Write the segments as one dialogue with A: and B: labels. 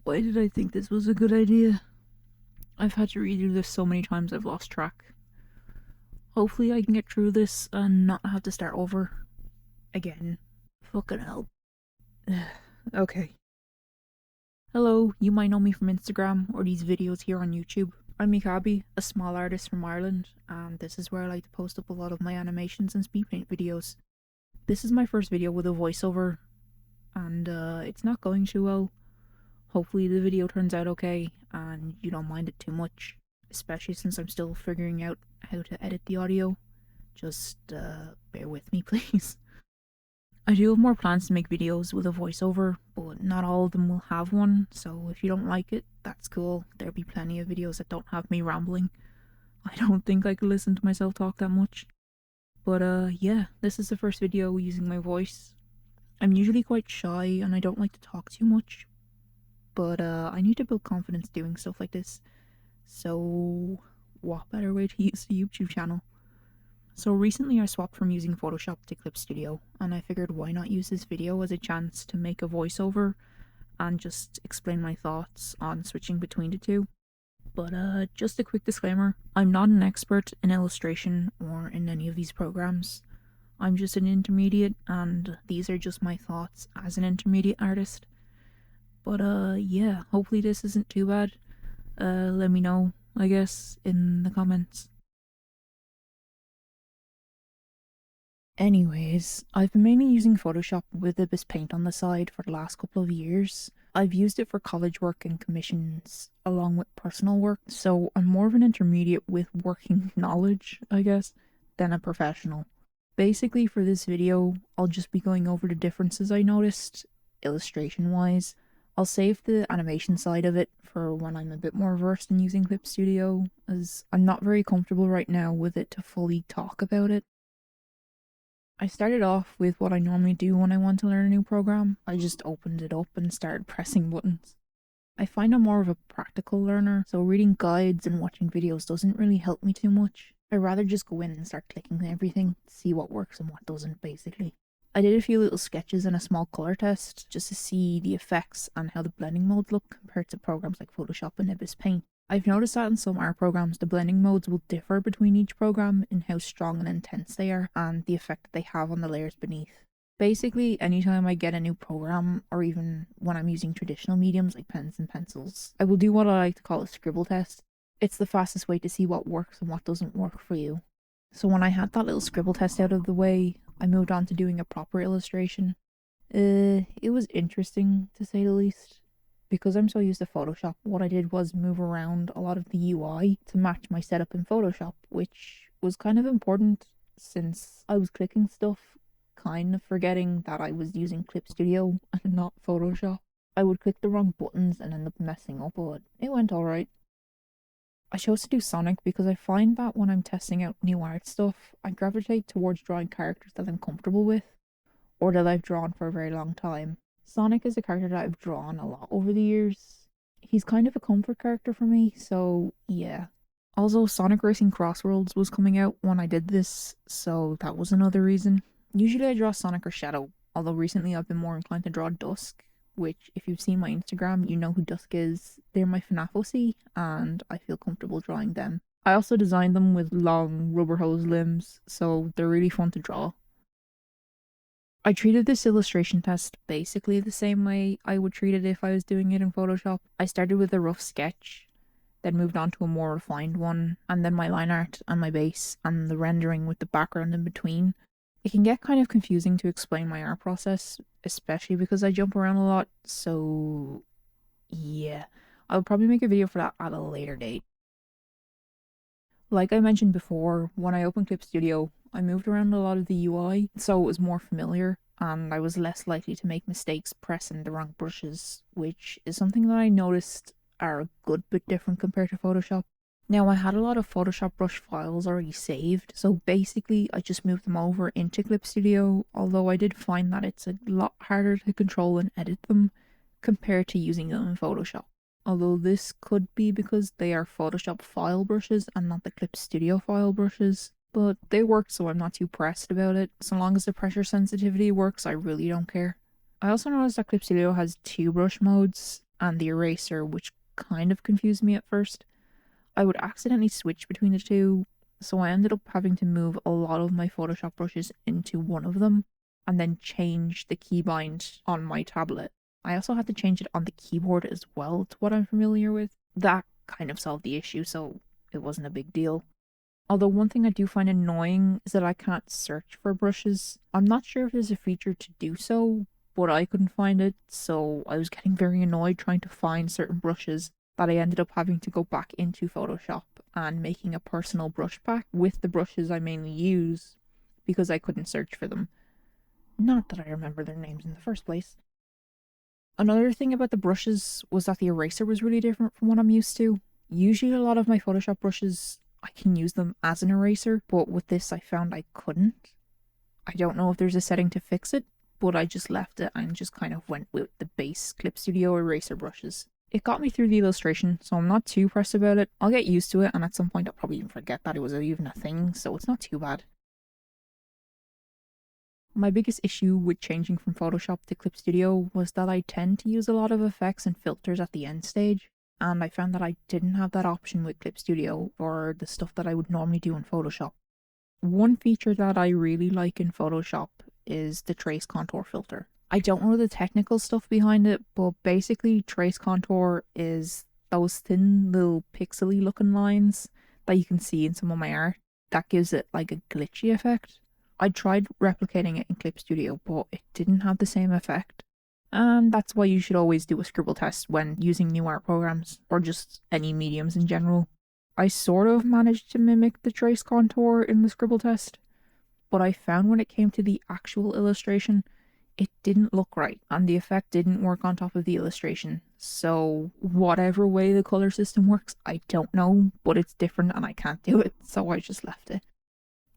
A: Why did I think this was a good idea? I've had to redo this so many times I've lost track. Hopefully I can get through this and not have to start over again. Fucking hell. Okay. Hello, you might know me from Instagram or these videos here on YouTube. I'm Mikabi, a small artist from Ireland, and this is where I like to post up a lot of my animations and speed paint videos. This is my first video with a voiceover, and it's not going too well. Hopefully the video turns out okay, and you don't mind it too much, especially since I'm still figuring out how to edit the audio. Just bear with me, please. I do have more plans to make videos with a voiceover, but not all of them will have one, so if you don't like it, that's cool. There'll be plenty of videos that don't have me rambling. I don't think I could listen to myself talk that much. But yeah, this is the first video using my voice. I'm usually quite shy and I don't like to talk too much, but I need to build confidence doing stuff like this. So what better way to use a YouTube channel? So recently I swapped from using Photoshop to Clip Studio, and I figured why not use this video as a chance to make a voiceover and just explain my thoughts on switching between the two. But just a quick disclaimer, I'm not an expert in illustration or in any of these programs. I'm just an intermediate, and these are just my thoughts as an intermediate artist. But yeah, hopefully this isn't too bad. Let me know, I guess, in the comments. Anyways, I've been mainly using Photoshop with Ibis Paint on the side for the last couple of years. I've used it for college work and commissions along with personal work, so I'm more of an intermediate with working knowledge, I guess, than a professional. Basically for this video, I'll just be going over the differences I noticed, illustration-wise. I'll save the animation side of it for when I'm a bit more versed in using Clip Studio, as I'm not very comfortable right now with it to fully talk about it. I started off with what I normally do when I want to learn a new program. I just opened it up and started pressing buttons. I find I'm more of a practical learner, so reading guides and watching videos doesn't really help me too much. I'd rather just go in and start clicking everything, see what works and what doesn't, basically. I did a few little sketches and a small colour test just to see the effects and how the blending modes look compared to programs like Photoshop and Ibis Paint. I've noticed that in some art programs the blending modes will differ between each program in how strong and intense they are and the effect that they have on the layers beneath. Basically, anytime I get a new program, or even when I'm using traditional mediums like pens and pencils, I will do what I like to call a scribble test. It's the fastest way to see what works and what doesn't work for you. So when I had that little scribble test out of the way, I moved on to doing a proper illustration. It was interesting, to say the least. Because I'm so used to Photoshop, what I did was move around a lot of the UI to match my setup in Photoshop, which was kind of important since I was clicking stuff, kind of forgetting that I was using Clip Studio and not Photoshop. I would click the wrong buttons and end up messing up, but it went alright. I chose to do Sonic because I find that when I'm testing out new art stuff, I gravitate towards drawing characters that I'm comfortable with, or that I've drawn for a very long time. Sonic is a character that I've drawn a lot over the years. He's kind of a comfort character for me, so yeah. Also, Sonic Racing Crossworlds was coming out when I did this, so that was another reason. Usually I draw Sonic or Shadow, although recently I've been more inclined to draw Dusk, which, if you've seen my Instagram, you know who Dusk is. They're my FNAF OC, and I feel comfortable drawing them. I also designed them with long rubber hose limbs, so they're really fun to draw. I treated this illustration test basically the same way I would treat it if I was doing it in Photoshop. I started with a rough sketch, then moved on to a more refined one, and then my line art and my base, and the rendering with the background in between. It can get kind of confusing to explain my art process, especially because I jump around a lot, so yeah. I'll probably make a video for that at a later date. Like I mentioned before, when I opened Clip Studio, I moved around a lot of the UI, so it was more familiar, and I was less likely to make mistakes pressing the wrong brushes, which is something that I noticed are a good bit different compared to Photoshop. Now, I had a lot of Photoshop brush files already saved, so basically I just moved them over into Clip Studio, although I did find that it's a lot harder to control and edit them compared to using them in Photoshop. Although this could be because they are Photoshop file brushes and not the Clip Studio file brushes. But they worked, so I'm not too pressed about it. So long as the pressure sensitivity works, I really don't care. I also noticed that Clip Studio has two brush modes, and the eraser, which kind of confused me at first. I would accidentally switch between the two, so I ended up having to move a lot of my Photoshop brushes into one of them and then change the keybind on my tablet. I also had to change it on the keyboard as well to what I'm familiar with. That kind of solved the issue, so it wasn't a big deal. Although one thing I do find annoying is that I can't search for brushes. I'm not sure if there's a feature to do so, but I couldn't find it, so I was getting very annoyed trying to find certain brushes that I ended up having to go back into Photoshop and making a personal brush pack with the brushes I mainly use because I couldn't search for them. Not that I remember their names in the first place. Another thing about the brushes was that the eraser was really different from what I'm used to. Usually a lot of my Photoshop brushes, I can use them as an eraser, but with this I found I couldn't. I don't know if there's a setting to fix it, but I just left it and just kind of went with the base Clip Studio eraser brushes. It got me through the illustration, so I'm not too pressed about it. I'll get used to it, and at some point I'll probably even forget that it was even a thing, so it's not too bad. My biggest issue with changing from Photoshop to Clip Studio was that I tend to use a lot of effects and filters at the end stage, and I found that I didn't have that option with Clip Studio for the stuff that I would normally do in Photoshop. One feature that I really like in Photoshop is the trace contour filter. I don't know the technical stuff behind it, but basically trace contour is those thin little pixely looking lines that you can see in some of my art. That gives it like a glitchy effect. I tried replicating it in Clip Studio, but it didn't have the same effect. And that's why you should always do a scribble test when using new art programs, or just any mediums in general. I sort of managed to mimic the trace contour in the scribble test, but I found when it came to the actual illustration, it didn't look right, and the effect didn't work on top of the illustration. So whatever way the color system works, I don't know, but it's different and I can't do it, so I just left it.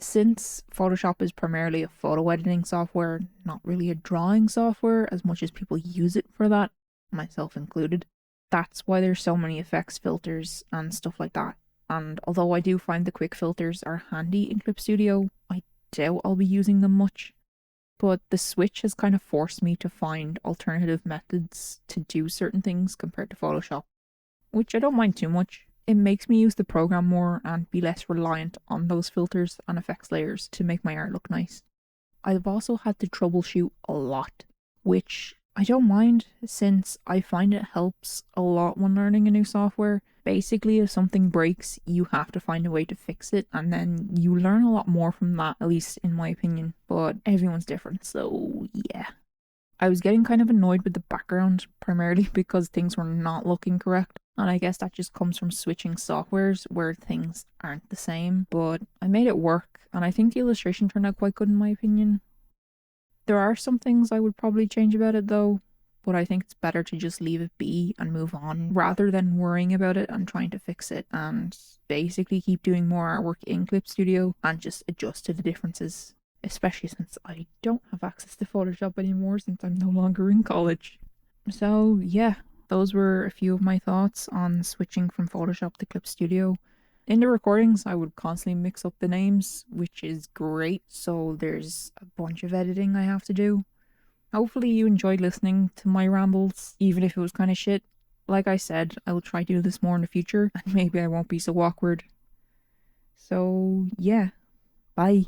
A: Since Photoshop is primarily a photo editing software, not really a drawing software as much as people use it for that, myself included, that's why there's so many effects filters and stuff like that. And although I do find the quick filters are handy in Clip Studio, I doubt I'll be using them much. But the switch has kind of forced me to find alternative methods to do certain things compared to Photoshop, which I don't mind too much. It makes me use the program more and be less reliant on those filters and effects layers to make my art look nice. I've also had to troubleshoot a lot, which I don't mind since I find it helps a lot when learning a new software. Basically, if something breaks, you have to find a way to fix it, and then you learn a lot more from that, at least in my opinion, but everyone's different, so yeah. I was getting kind of annoyed with the background, primarily because things were not looking correct, and I guess that just comes from switching softwares where things aren't the same, but I made it work, and I think the illustration turned out quite good in my opinion. There are some things I would probably change about it though, but I think it's better to just leave it be and move on rather than worrying about it and trying to fix it, and basically keep doing more artwork in Clip Studio and just adjust to the differences, especially since I don't have access to Photoshop anymore since I'm no longer in college. So yeah, those were a few of my thoughts on switching from Photoshop to Clip Studio. In the recordings, I would constantly mix up the names, which is great, so there's a bunch of editing I have to do. Hopefully you enjoyed listening to my rambles, even if it was kind of shit. Like I said, I will try to do this more in the future, and maybe I won't be so awkward. So yeah, bye.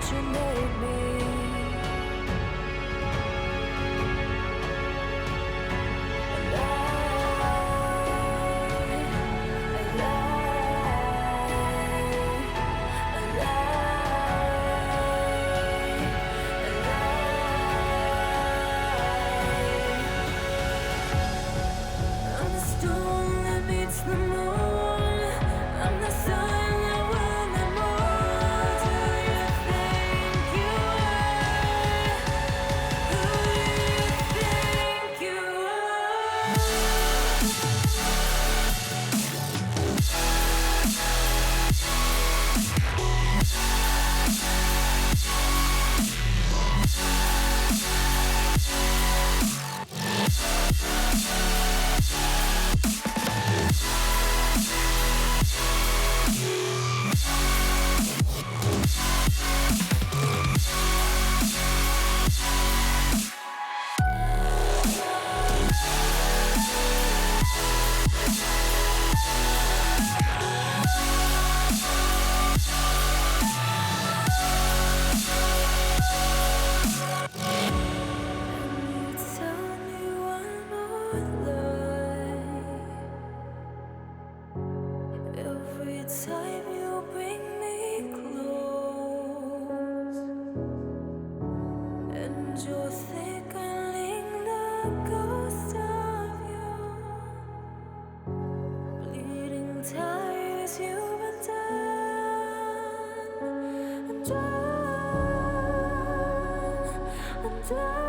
B: that you made me. I'm the stone that meets the moon. I'm the sun that will not more. Do you think you are? Who do you think you tell me one more lie? Every time you bring me close, and you're thickening the ghost of you, bleeding tires you've been done. I'm done. I'm done.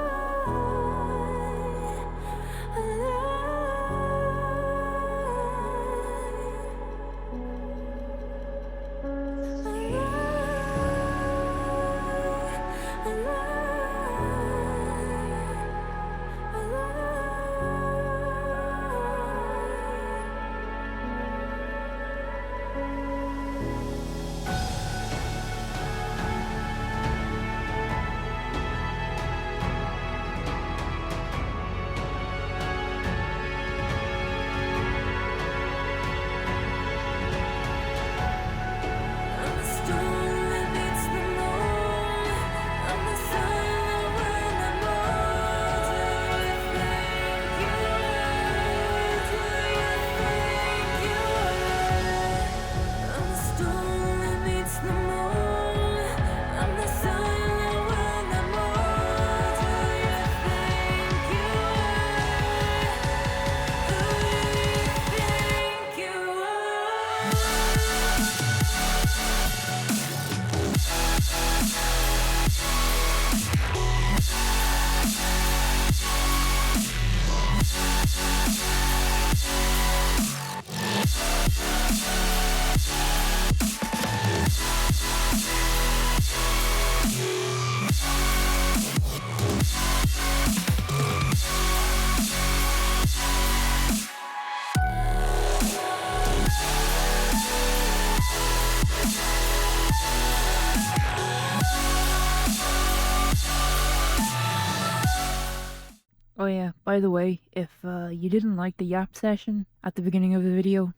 A: Oh yeah, by the way, if you didn't like the yap session at the beginning of the video,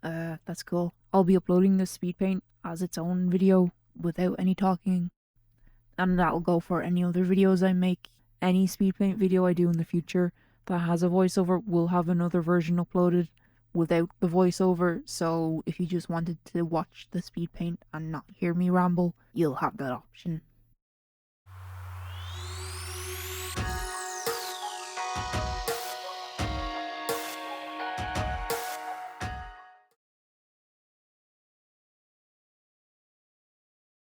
A: that's cool. I'll be uploading this speed paint as its own video without any talking, and that'll go for any other videos I make. Any speed paint video I do in the future that has a voiceover will have another version uploaded without the voiceover, so if you just wanted to watch the speed paint and not hear me ramble, you'll have that option.